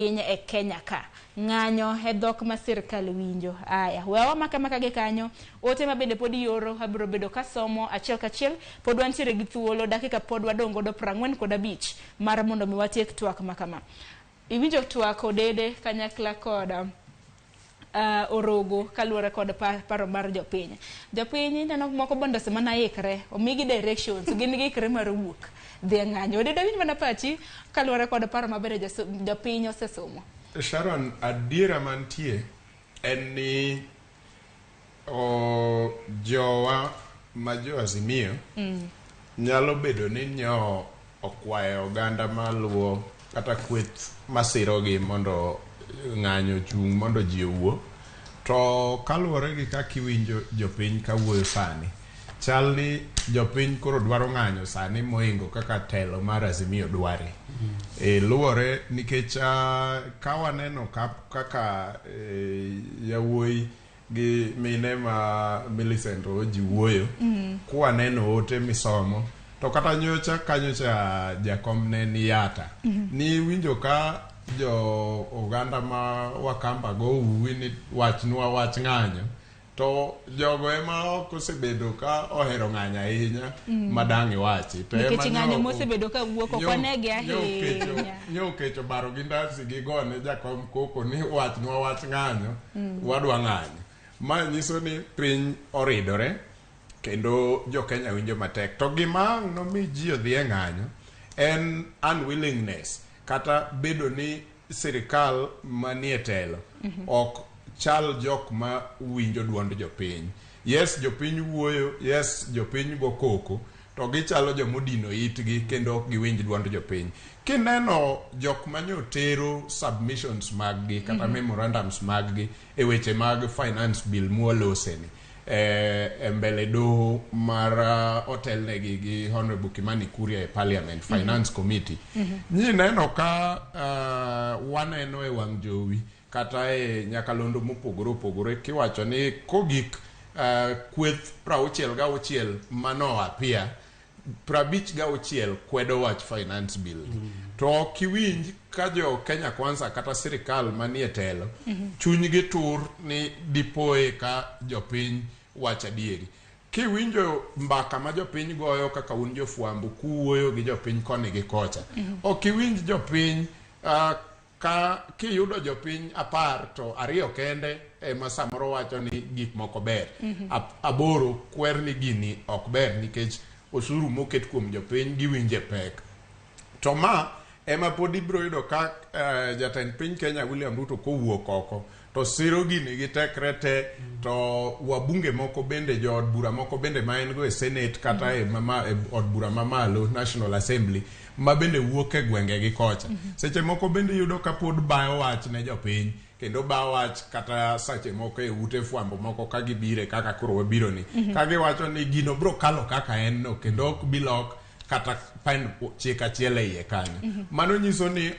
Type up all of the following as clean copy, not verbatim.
e Kenya ka ng'anyo e dhok ma sirkal winjo. Aya, wewa maka gi kanyo, ote ma bende pod yoro, abiro bedo kasomo achiel kachiel, pod wantiere gi thuolo, dakika pod wadongo do 45 mar mondo mi watiek twak makama. Iwinjo twak Odede kanyakla kod orogo kaluwore kod paro mar jopiny. Jopiny neno moko bondo semana ikre, omigi directions, gin gikre mar wuok. Dhi ng'anyo. Odede winj mana pachi kaluwore kod paro maber jopiny osesomo. Sharon, adiera mantie en ni jowa ma jo Azimio nyalo bedo ni nyo okwayo oganda maluwo kata kweth masirogi mondo ng'anyo chung mondo ji owuo. To kaluwore gi kaka iwinjo jopiny kawuoyo sani, chal ni jopiny koro dwaro ng'anyo sani moingo kaka telo mar Azimio dware. Luwore nikech ka waneno kaka yawuoyi gi mine ma Millicent Oji wuoyo, kwa neno ote misomo, to kata kanyocha jakomne ni yata. Ni winjo ka jo oganda ma Wakamba go uwi ni wachnwa wach ng'anyo, to jogo ema ok osebedo ka ohero ng'anyo ahinya madang' iwachi. To ema ng'anyo mosebedo ka wuok ok onegi ahinya. Nyokecho baro gi ndasi gi gone jakom koko ni wachnwa wach ng'anyo, wadwa ng'anyo. Ma nyiso ni piny oridore kendo jo Kenya winjo matek. To gima nomi ji odhi e ng'anyo en unwillingness kata bedo ni sirikal manie telo ok chal jok ma winjo duond jopiny. Yes, jopiny wuoyo, yes, jopiny go koko, to gichalo jomodino itgi kendo ok giwinj duond jopiny. Kineno jok manyotero submissions maggi kata memorandums maggi e weche mag finance bill muoloseni mbele doho mar hotel negi gi Honorable Kimani Kuria e Parliament Finance Committee. Nyi neno ka waneno e wang' jowi kata e nyakalondo mopogore opogore kiwacho ni kogik kweth 66 mano apia 56 kwedo wach finance bill. To kiwinj ka jo KenyaKwanza kata sirikal manie telo chunygi tur ni dipoe ka jopiny wach adieri. Kiwinjo mbaka ma jopiny goyo kaka un jofwambo kuwuoyo gi jopiny koni gi kocha, ok iwinj jopiny ka kiyudo jopiny 10 to 2 kende ema samoro wacho ni gik moko ber. 8 kwer ni gini ok ber nikech osuru moket kuom jopiny giwinje pek. To ma ema pod ibro yudo ka jatend piny Kenya William Ruto kowuok oko to siro gini gi tekre te, to wabunge moko bende jo od bura moko bende ma en go e Senate kata e od bura mamalo National Assembly ma bende wuok e gwenge gi kocha. Seche moko bende yudo ka pod bayo wach ne jopiny kendo bayo wach kata sache moko e ute fwambo moko ka gibire kaka koro wabiro ni ka giwacho ni gino bro kalo kaka en no kendo ok bilok kata pen chika chiele iye kanyo. Mano nyiso ni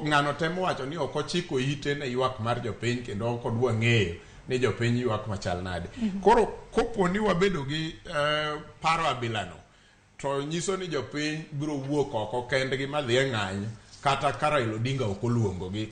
ng'ano temo wacho ni ok ochiko ite ne ywak mar jopiny kendo ok odwa ng'eyo ni jopiny ywak machal nade. Koro koponi wabedo gi paro abilano, to nyiso ni jopiny biro wuok oko kendgi madhi e ng'anyo kata Raila Odinga ok oluongogi.